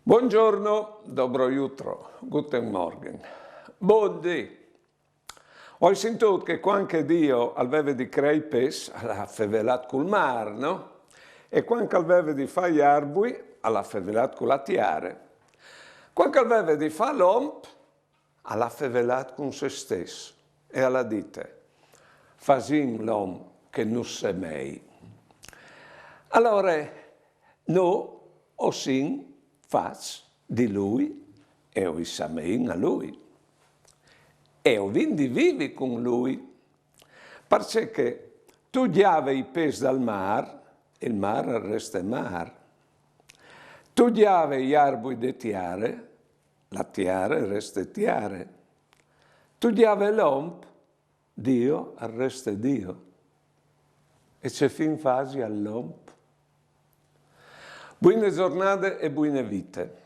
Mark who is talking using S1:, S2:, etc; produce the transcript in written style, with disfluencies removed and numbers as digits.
S1: Buongiorno, dobro jutro, guten Morgen. Buondì. Ho sentito che qualche Dio aveva di creipes alla fevelat col mar, no? E qualche aveva di fa gli arbui alla fevelat con la tiare. Qualche aveva di fa l'omp alla fevelat con se stesso. E alla dite, fasin l'om che non semei. Allora, no, o sin, faz di lui e o isamein a lui. E o vindi vivi con lui. Perché tu diave i pes dal mar, il mar resta mar. Tu diave gli arbui de tiare, la tiare resta tiare. Tu diave l'omp, Dio resta Dio. E c'è fin fasi all'omp. Buone giornate e buone vite.